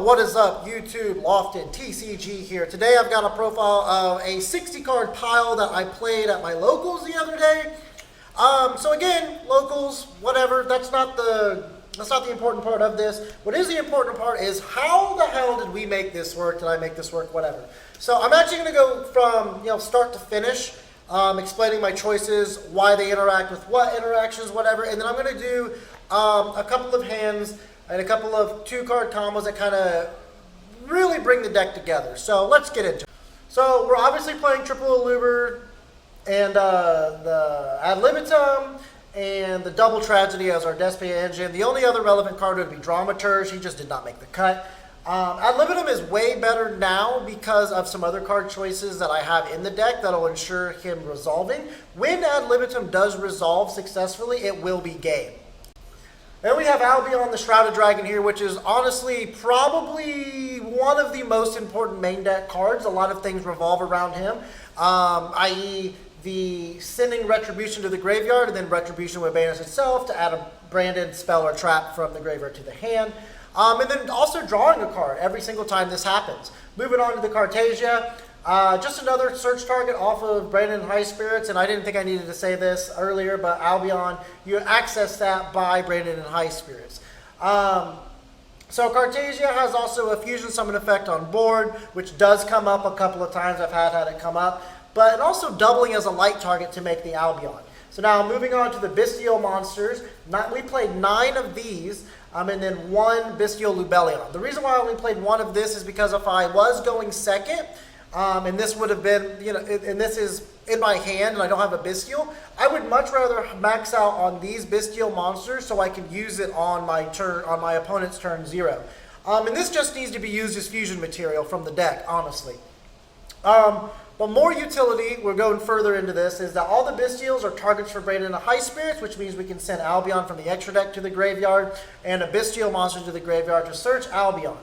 What is up, YouTube, Lofton, TCG here. Today I've got a profile of a 60 card pile that I played at my locals the other day. So again, locals, whatever, that's not the important part of this. What is the important part is how the hell did we make this work? Did I make this work? Whatever. So I'm actually going to go from start to finish, explaining my choices, why they interact with what interactions, whatever, and then I'm going to do a couple of hands and a couple of 2-card combos that kind of really bring the deck together. So let's get into it. So we're obviously playing triple Eluber and the Ad Libitum and the double Tragedy as our Despia engine. The only other relevant card would be Dramaturge. He just did not make the cut. Ad Libitum is way better now because of some other card choices that I have in the deck that will ensure him resolving. When Ad Libitum does resolve successfully, it will be game. Then we have Albion, the Shrouded Dragon here, which is honestly probably one of the most important main deck cards. A lot of things revolve around him, i.e. the sending Retribution to the graveyard and then Retribution with Banus itself to add a branded spell or trap from the graveyard to the hand. And then also drawing a card every single time this happens. Moving on to the Cartasia. Just another search target off of Brandon High Spirits, and I didn't think I needed to say this earlier, but Albion, you access that by Brandon and High Spirits. So Cartasia has also a fusion summon effect on board, which does come up a couple of times. I've had it come up, but also doubling as a light target to make the Albion. So now moving on to the Bestial monsters, we played 9 of these. And then 1 Bestial Lubellion. The reason why I only played 1 of this is because if I was going second, and this would have been, and this is in my hand and I don't have a Bestial, I would much rather max out on these Bestial monsters so I can use it on my turn, on my opponent's turn 0. And this just needs to be used as fusion material from the deck, honestly. But more utility, we're going further into this, is that all the Bestials are targets for Brandon and High Spirits, which means we can send Albion from the extra deck to the graveyard and a Bestial monster to the graveyard to search Albion,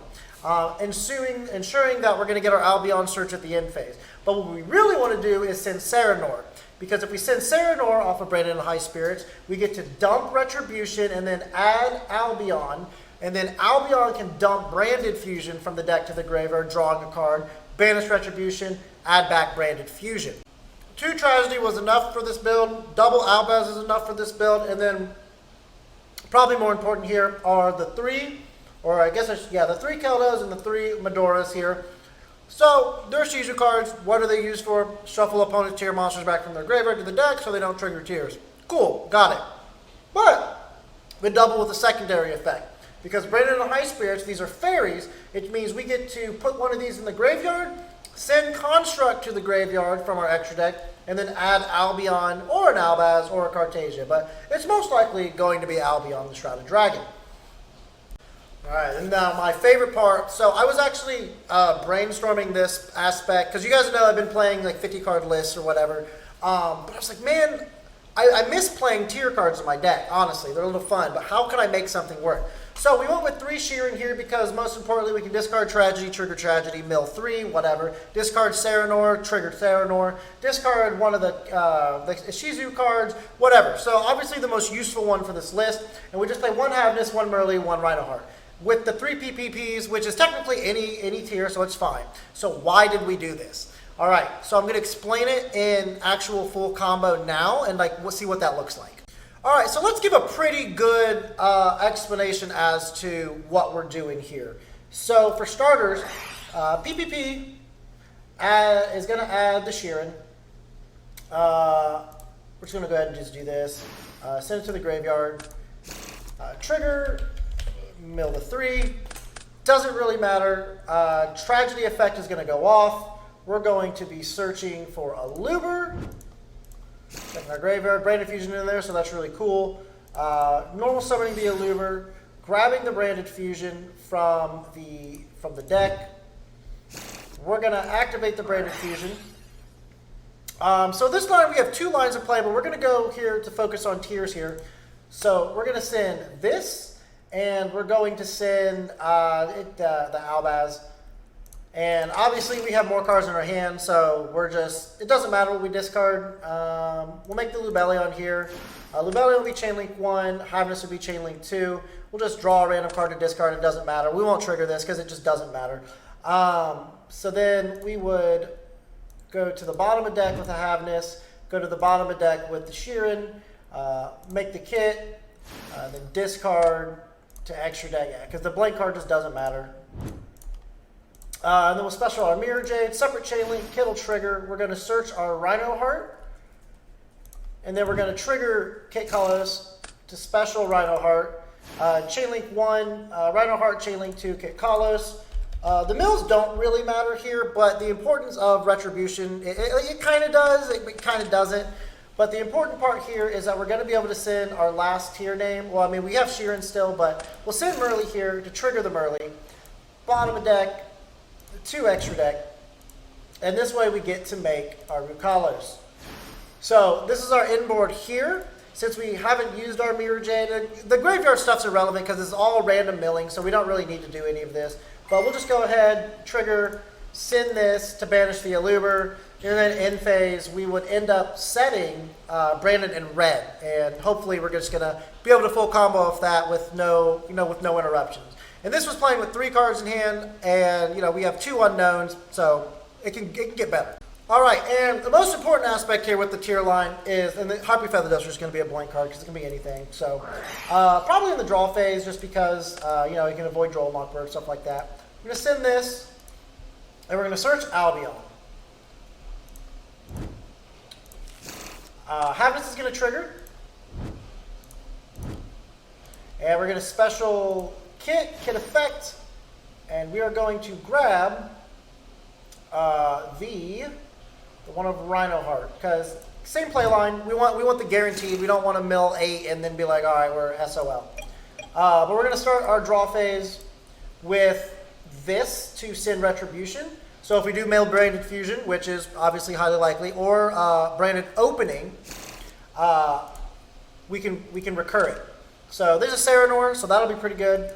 ensuring that we're going to get our Albion search at the end phase. But what we really want to do is send Serenor, because if we send Serenor off of Brandon and High Spirits, we get to dump Retribution and then add Albion, and then Albion can dump Branded Fusion from the deck to the graveyard, drawing a card, banish Retribution, add back Branded Fusion. 2 Tragedy was enough for this build, double Albaz is enough for this build, and then probably more important here are the 3 Keldas and the 3 Medoras here. So they're Shizu cards. What are they used for? Shuffle opponent's tier monsters back from their graveyard to the deck so they don't trigger tiers. Cool, got it. But we double with a secondary effect. Because Brandon and High Spirits, these are fairies, it means we get to put one of these in the graveyard, send Construct to the graveyard from our extra deck, and then add Albion or an Albaz or a Cartasia. But it's most likely going to be Albion, the Shrouded Dragon. Alright, and now my favorite part. So I was actually brainstorming this aspect, because you guys know I've been playing like 50 card lists or whatever. But I was like, man, I miss playing tier cards in my deck, honestly. They're a little fun, but how can I make something work? So we went with 3 Shearing here because most importantly we can discard Tragedy, trigger Tragedy, mill 3, whatever. Discard Serenor, trigger Serenor. Discard one of the Shizu cards, whatever. So obviously the most useful one for this list. And we just play 1 Havness, 1 Merly, 1 Rhinoheart. With the 3 PPPs, which is technically any tier, so it's fine. So why did we do this? Alright, so I'm going to explain it in actual full combo now, and we'll see what that looks like. Alright, so let's give a pretty good explanation as to what we're doing here. So for starters, PPP is going to add the Sheeran. We're just going to go ahead and just do this. Send it to the graveyard. Trigger, mill the 3. Doesn't really matter. Tragedy effect is going to go off. We're going to be searching for a Luber. Got our graveyard, Branded Fusion in there, so that's really cool. Normal summoning the Eluber, grabbing the Branded Fusion from the deck. We're going to activate the Branded Fusion. So this line, we have 2 lines of play, but we're going to go here to focus on tiers here. So we're going to send this, and we're going to send the Albaz. And obviously we have more cards in our hand, so it doesn't matter what we discard. We'll make the Lubellion here. Lubellion will be chain link 1, Hiveness will be chain link 2. We'll just draw a random card to discard, it doesn't matter. We won't trigger this because it just doesn't matter. So then we would go to the bottom of deck with the Hiveness, go to the bottom of deck with the Sheeran, make the kit, then discard to extra deck, yeah, because the blank card just doesn't matter. And then we'll special our Mirror Jade, separate chain link, kit will trigger. We're going to search our Rhino Heart, and then we're going to trigger Kit Kalos to special Rhino Heart. Chain link 1, Rhino Heart, chain link 2, Kit Kalos. The mills don't really matter here, but the importance of Retribution, it kind of does, it kind of doesn't. But the important part here is that we're going to be able to send our last tier name. Well, I mean, we have Sheeran still, but we'll send Merly here to trigger the Merly. Bottom of deck, 2 extra deck, and this way we get to make our Rukalos. So this is our inboard here. Since we haven't used our Mirror Jade, the graveyard stuff's irrelevant because it's all random milling, so we don't really need to do any of this. But we'll just go ahead, trigger, send this to banish the Aluber, and then in phase we would end up setting Brandon in red, and hopefully we're just gonna be able to full combo off that with no interruptions. And this was playing with 3 cards in hand, and we have 2 unknowns, so it can get better. All right, and the most important aspect here with the tier line is, and the Harpy Feather Duster is going to be a blank card because it can be anything. So probably in the draw phase, just because you can avoid draw Lockbird, stuff like that. I'm going to send this, and we're going to search Albion. Haviness is going to trigger, and we're going to special kit effect, and we are going to grab the one of Rhino Heart, because same play line. We want the guaranteed. We don't want to mill 8 and then be like, all right, we're SOL. But we're going to start our draw phase with this to send Retribution. So if we do mail Branded Fusion, which is obviously highly likely, or Branded Opening, we can recur it. So there's a Serenor, so that'll be pretty good.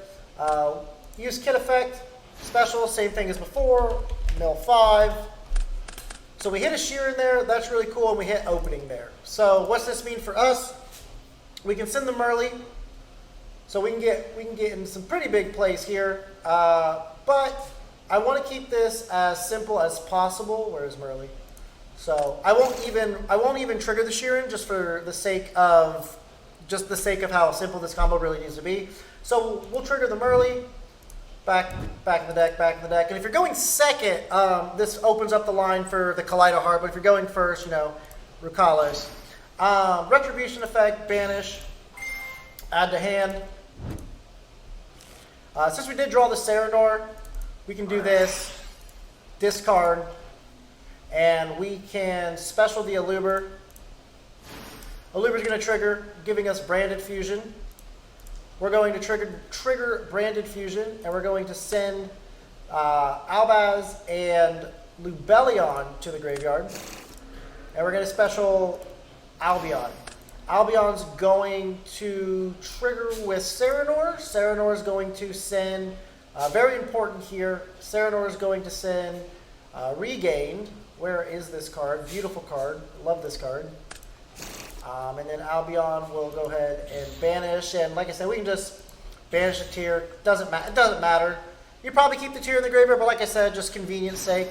Use kit effect, special, same thing as before, mill 5. So we hit a Sheeran there, that's really cool, and we hit opening there. So what's this mean for us? We can send the Merly, so we can get in some pretty big plays here. But I want to keep this as simple as possible. Where's Merly? So I won't even trigger the Sheeran just for the sake of how simple this combo really needs to be. So we'll trigger the Merly, back in the deck. And if you're going second, this opens up the line for the Kaleido Heart, but if you're going first, Rukalos. Retribution effect, banish, add to hand. Since we did draw the Serenor, we can do this, discard, and we can special the Aluber. Aluber's going to trigger, giving us Branded Fusion. We're going to trigger Branded Fusion, and we're going to send Albaz and Lubellion to the graveyard. And we're going to special Albion. Albion's going to trigger with Serenor. Serenor is going to send, very important here, Serenor is going to send Regained. Where is this card? Beautiful card. Love this card. And then Albion will go ahead and banish. And like I said, we can just banish a tier. It doesn't matter. You probably keep the tier in the graveyard, but like I said, just convenience sake.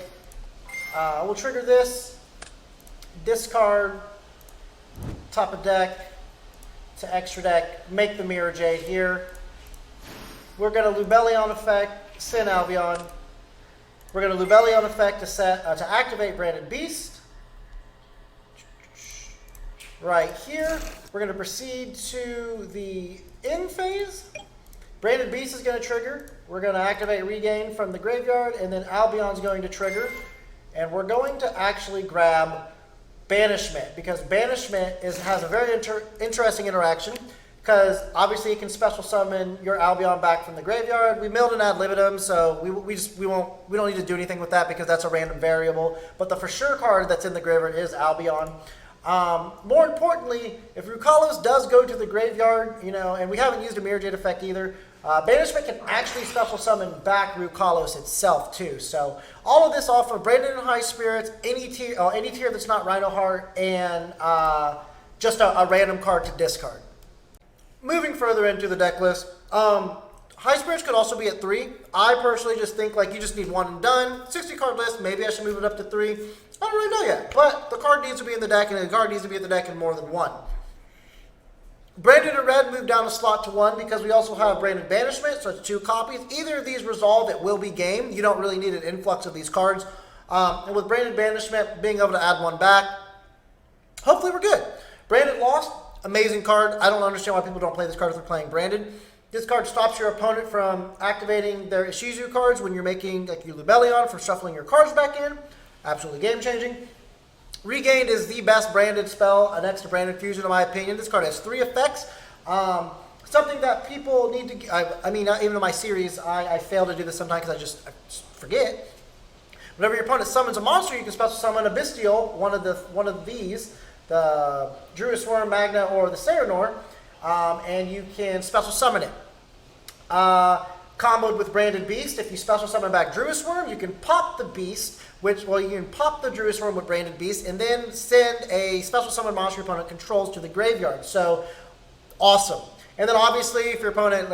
We'll trigger this, discard, top of deck to extra deck, make the Mirror Jade here. We're going to Lubellion effect, send Albion. We're going to Lubellion effect to activate Branded Beast. Right here, we're going to proceed to the end phase. Branded Beast is going to trigger. We're going to activate Regain from the graveyard, and then Albion's going to trigger. And we're going to actually grab Banishment, because Banishment has a very interesting interaction, because obviously it can special summon your Albion back from the graveyard. We milled an ad libitum, so we don't need to do anything with that because that's a random variable. But the for sure card that's in the graveyard is Albion. More importantly, if Rukalos does go to the graveyard, and we haven't used a Mirror Jade effect either, Banishment can actually special summon back Rukalos itself too. So all of this off of Branded in High Spirits, any tier that's not Rhino Heart, and just a random card to discard. Moving further into the deck list, High Spirits could also be at 3. I personally just think like you just need 1 and done. 60 card list, maybe I should move it up to 3. I don't really know yet, but the card needs to be in the deck, and the card needs to be in the deck in more than 1. Branded in Red moved down a slot to 1 because we also have Branded Banishment, so it's 2 copies. Either of these resolve, it will be game. You don't really need an influx of these cards. And with Branded Banishment, being able to add 1 back, hopefully we're good. Branded Lost, amazing card. I don't understand why people don't play this card if they're playing Branded. This card stops your opponent from activating their Ishizu cards when you're making like your Lubellion for shuffling your cards back in. Absolutely game changing. Regained is the best branded spell next to Branded Fusion in my opinion. This card has 3 effects. Something that people need to, I mean, even in my series, I fail to do this sometimes because I just forget. Whenever your opponent summons a monster, you can special summon a Bestial, one of these, the Druid Worm, Magna, or the Serenor, and you can special summon it. Comboed with Branded Beast, if you special summon back Druid Worm, you can pop the Beast, you can pop the Druid Worm with Branded Beast, and then send a special summon monster your opponent controls to the graveyard. So, awesome. And then obviously, if your opponent,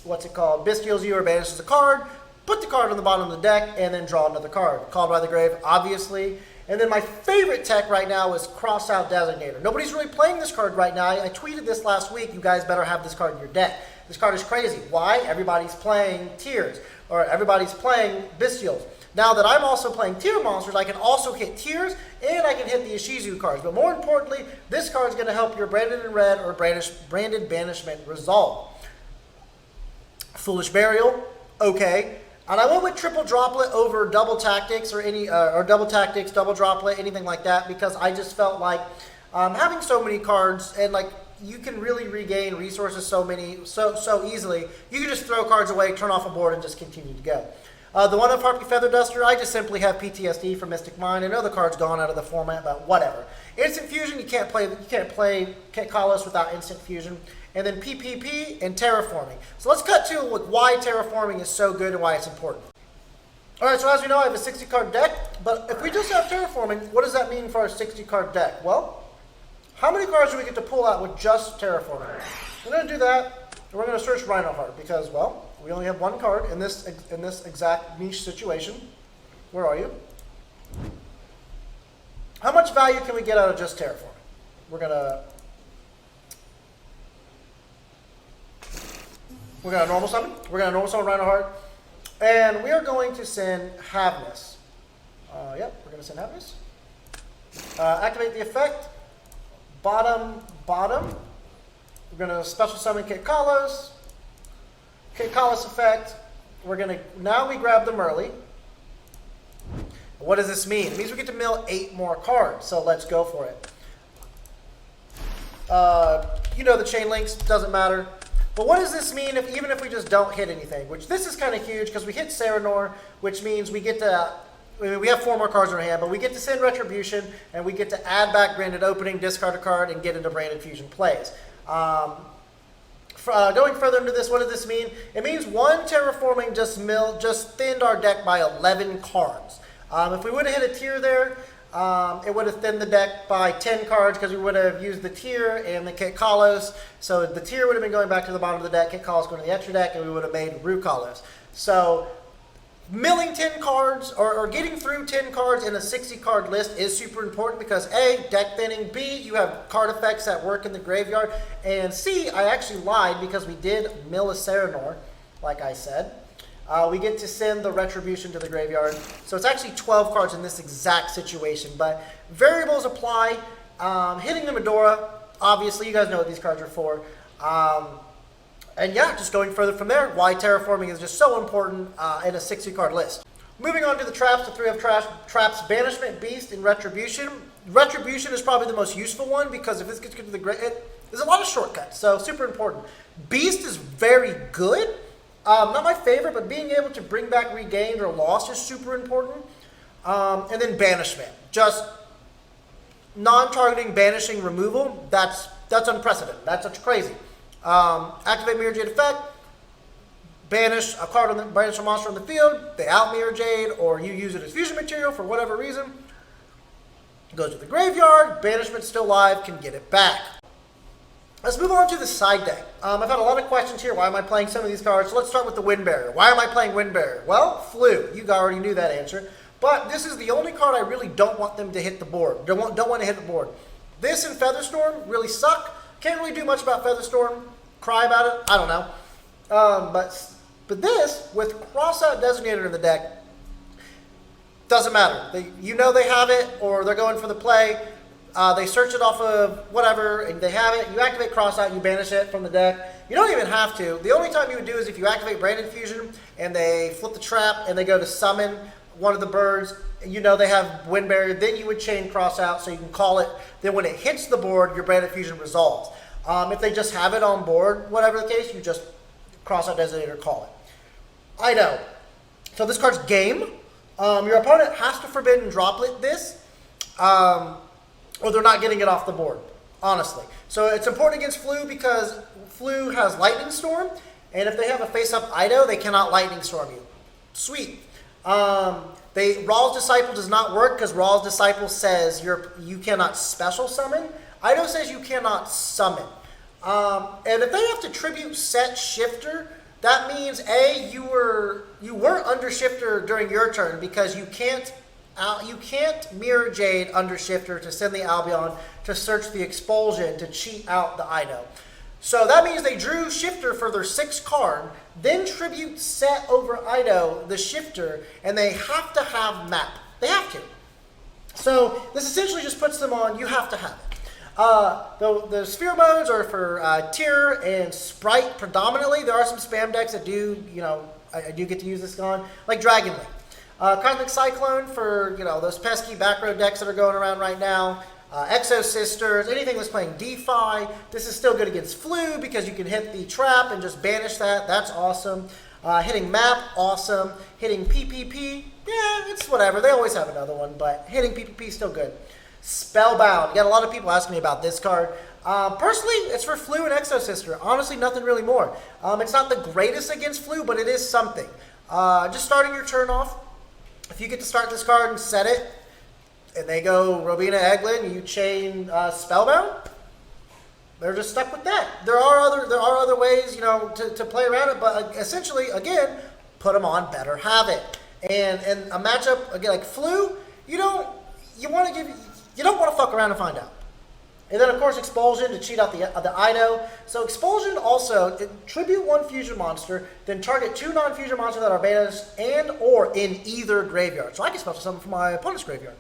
Bestials you or banishes a card, put the card on the bottom of the deck, and then draw another card. Called by the Grave, obviously. And then my favorite tech right now is Cross Out Designator. Nobody's really playing this card right now. I tweeted this last week. You guys better have this card in your deck. This card is crazy. Why? Everybody's playing tiers, or everybody's playing Bestials. Now that I'm also playing tier monsters, I can also hit tiers, and I can hit the Ishizu cards. But more importantly, this card is going to help your Branded in Red or Branded Banishment resolve. Foolish Burial, okay. And I went with Triple Droplet over Double Tactics or Double Tactics, Double Droplet, anything like that, because I just felt like having so many cards and like you can really regain resources so easily. You can just throw cards away, turn off a board, and just continue to go. The one of Harpy Feather Duster, I just simply have PTSD from Mystic Mind. I know the card's gone out of the format, but whatever. Instant Fusion, you can't call us without Instant Fusion. And then PPP and Terraforming. So let's cut to why Terraforming is so good and why it's important. Alright, so as we know, I have a 60-card deck, but if we just have Terraforming, what does that mean for our 60-card deck? Well, how many cards do we get to pull out with just Terraforming? We're going to do that, and we're going to search Rhino Heart, because, well, we only have 1 card in this exact niche situation. Where are you? How much value can we get out of just Terraforming? We're going to normal summon. We're going to normal summon Rhino Heart. And we are going to send Havness. Yep, we're going to send Havness. Activate the effect. Bottom. We're going to special summon Kit Kalos. Kit Kalos effect. Now we grab the Merly. What does this mean? It means we get to mill 8 more cards. So let's go for it. The chain links, doesn't matter. But what does this mean even if we just don't hit anything? Which this is kind of huge because we hit Serenor, which means we get to, we have 4 more cards in our hand, but we get to send Retribution, and we get to add back Branded Opening, discard a card, and get into Branded Fusion plays. Going further into this, what does this mean? It means 1 Terraforming just thinned our deck by 11 cards. If we would have hit a tier there, it would have thinned the deck by 10 cards because we would have used the tier and the Kit Kalos. So the tier would have been going back to the bottom of the deck, Kit Kalos going to the extra deck, and we would have made Rukalos. So milling 10 cards or getting through 10 cards in a 60-card list is super important because A, deck thinning, B, you have card effects that work in the graveyard, and C, I actually lied because we did mill a Serenor, like I said. We get to send the Retribution to the graveyard. So it's actually 12 cards in this exact situation. But variables apply. Hitting the Medora, obviously, you guys know what these cards are for. And yeah, just going further from there, why Terraforming is just so important in a 60-card list. Moving on to the traps, the 3 of traps, Banishment, Beast, and Retribution. Retribution is probably the most useful one because if this gets to the graveyard, there's a lot of shortcuts, so super important. Beast is very good. Not my favorite, but being able to bring back regained or lost is super important. And then Banishment. Just non-targeting banishing removal, that's unprecedented. That's crazy. Activate Mirror Jade effect. Banish a card banish a monster on the field. They out Mirror Jade, or you use it as fusion material for whatever reason. It goes to the graveyard. Banishment's still live. Can get it back. Let's move on to the side deck. I've had a lot of questions here. Why am I playing some of these cards? So let's start with the Wind Barrier. Why am I playing Wind Barrier? Well, Flu. You already knew that answer. But this is the only card I really don't want them to hit the board. Don't want to hit the board. This and Featherstorm really suck. Can't really do much about Featherstorm. Cry about it. I don't know. But this, with Crossout Designator in the deck, doesn't matter. You know they have it, or they're going for the play. They search it off of whatever, and they have it. You activate Crossout, you banish it from the deck. You don't even have to. The only time you would do is if you activate Branded Fusion, and they flip the trap, and they go to summon one of the birds. You know they have Wind Barrier. Then you would chain Crossout, so you can call it. Then when it hits the board, your Branded Fusion resolves. If they just have it on board, whatever the case, you just Crossout Designator, call it. I know. So this card's game. Your opponent has to Forbidden Droplet this, or they're not getting it off the board, honestly. So it's important against Flu because Flu has Lightning Storm, and if they have a face-up Ido, they cannot Lightning Storm you. Sweet. Raw's Disciple does not work because Raw's Disciple says you cannot special summon. Ido says you cannot summon. And if they have to tribute set Shifter, that means A, you weren't under Shifter during your turn because you can't Mirror Jade under Shifter to send the Albion to search the Expulsion to cheat out the Ido. So that means they drew Shifter for their 6th card, then tribute set over Ido, the Shifter, and they have to have map. They have to. So this essentially just puts them on, you have to have it. The sphere modes are for Tier and Sprite predominantly. There are some spam decks that do, I do get to use this on, like Dragon Link. Cosmic Cyclone for, those pesky back row decks that are going around right now. Exo Sisters, anything that's playing DeFi. This is still good against Flu because you can hit the trap and just banish that. That's awesome. Hitting Map, awesome. Hitting PPP, yeah, it's whatever. They always have another one, but hitting PPP is still good. Spellbound. You got a lot of people asking me about this card. Personally, it's for Flu and Exo Sister. Honestly, nothing really more. It's not the greatest against Flu, but it is something. Just starting your turn off. If you get to start this card and set it, and they go Robina Eglin, you chain Spellbound, they're just stuck with that. There are other ways, to play around it, but essentially, again, put them on Better Have It. And a matchup again like Flu, you don't want to fuck around and find out. And then of course Expulsion to cheat out the Ido. So Expulsion also tribute 1 fusion monster, then target 2 non-fusion monsters that are banished and or in either graveyard. So I can special summon from my opponent's graveyard.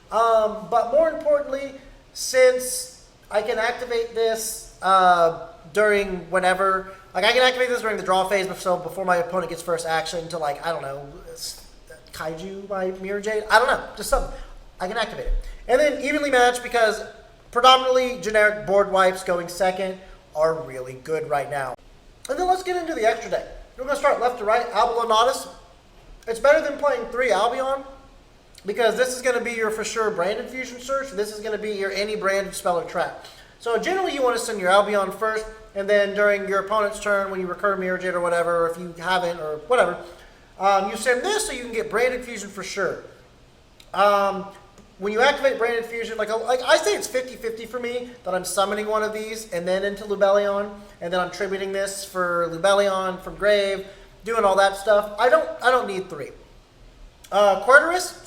But more importantly, since I can activate this during whenever, like I can activate this during the draw phase, so before my opponent gets first action to Kaiju my Mirror Jade. I don't know, just something. I can activate it. And then evenly matched because predominantly generic board wipes going second are really good right now. And then let's get into the extra deck. We're going to start left to right. Albion. It's better than playing 3 Albion because this is going to be your for sure Branded Fusion search. This is going to be your any branded spell or trap. So generally you want to send your Albion first, and then during your opponent's turn when you recur Mirror Jade or whatever, or if you haven't or whatever, you send this so you can get Branded Fusion for sure. When you activate Branded Fusion, like I say it's 50-50 for me that I'm summoning one of these and then into Lubellion, and then I'm tributing this for Lubellion from Grave, doing all that stuff. I don't need 3. Quarterus,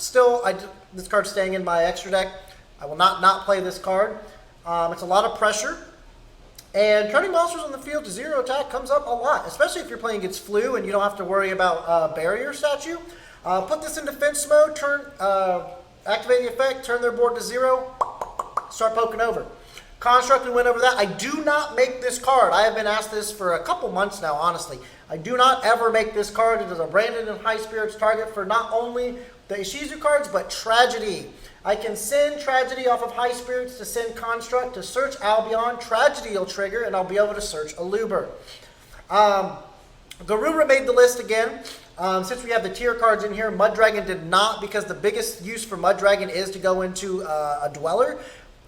this card's staying in my extra deck. I will not play this card. It's a lot of pressure. And turning monsters on the field to 0 attack comes up a lot, especially if you're playing against Flu and you don't have to worry about Barrier Statue. Put this in defense mode, activate the effect, turn their board to 0, start poking over. Construct and win over that. I do not make this card. I have been asked this for a couple months now, honestly. I do not ever make this card. It is a Branded and High Spirits target for not only the Ishizu cards, but Tragedy. I can send Tragedy off of High Spirits to send Construct to search Albion. Tragedy will trigger, and I'll be able to search Aluber. Garura made the list again. Since we have the tier cards in here, Mud Dragon did not, because the biggest use for Mud Dragon is to go into a Dweller.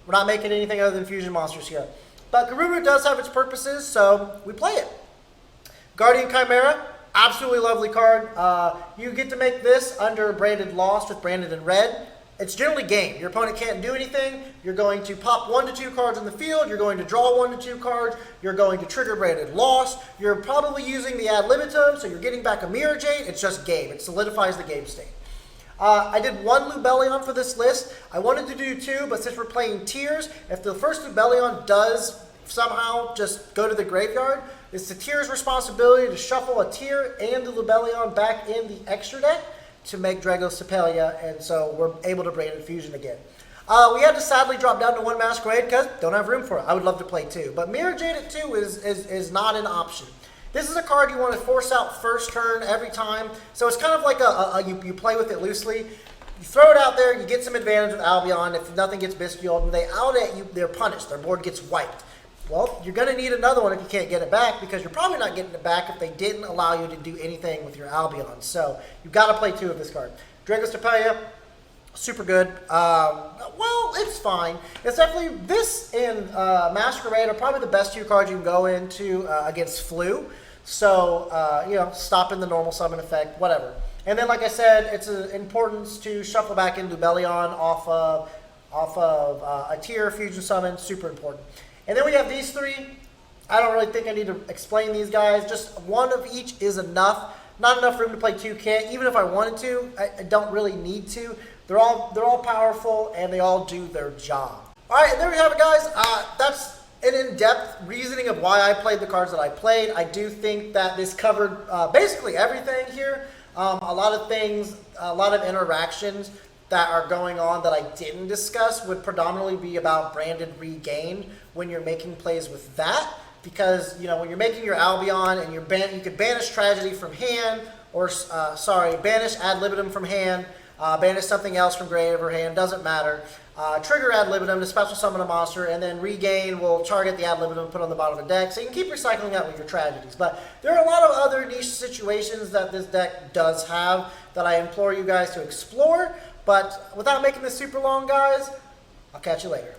We're not making anything other than fusion monsters here. but Garuru does have its purposes, so we play it. Guardian Chimera, absolutely lovely card. You get to make this under branded Lost with branded in red. It's generally game. Your opponent can't do anything. You're going to pop 1 to 2 cards in the field. You're going to draw 1 to 2 cards. You're going to trigger branded Lost. You're probably using the ad libitum, so you're getting back a Mirror Jade. It's just game. It solidifies the game state. I did 1 Lubellion for this list. I wanted to do 2, but since we're playing tiers, if the first Lubellion does somehow just go to the graveyard, it's the tier's responsibility to shuffle a tier and the Lubellion back in the extra deck to make Dragostapelia, and so we're able to bring in Fusion again. We had to sadly drop down to 1 Masquerade because don't have room for it. I would love to play 2, but Mirror Jade at 2 is not an option. This is a card you want to force out first turn every time, so it's kind of like you play with it loosely. You throw it out there, you get some advantage with Albion. If nothing gets Biscued and they out at you, they're punished. Their board gets wiped. Well, you're going to need another one if you can't get it back, because you're probably not getting it back if they didn't allow you to do anything with your Albion. So you've got to play 2 of this card. Dragostapelia, super good. Well, it's fine. It's definitely, this and Masquerade are probably the best 2 cards you can go into against Flu. So, you know, stopping the normal summon effect, whatever. And then, like I said, it's an importance to shuffle back in Lubellion off of a tier fusion summon, super important. And then we have these 3. I don't really think I need to explain these guys. Just 1 of each is enough. Not enough room to play 2 kit. Even if I wanted to, I don't really need to. They're all powerful and they all do their job. All right, and there we have it, guys. That's an in-depth reasoning of why I played the cards that I played. I do think that this covered basically everything here. A lot of things, a lot of interactions that are going on that I didn't discuss would predominantly be about branded regained when you're making plays with that, because you know when you're making your Albion and you could banish Tragedy from hand, or banish ad libitum from hand, banish something else from grave or hand, doesn't matter. Trigger ad libitum to special summon a monster, and then regain will target the ad libitum put on the bottom of the deck. So you can keep recycling that with your tragedies. But there are a lot of other niche situations that this deck does have that I implore you guys to explore. But without making this super long, guys, I'll catch you later.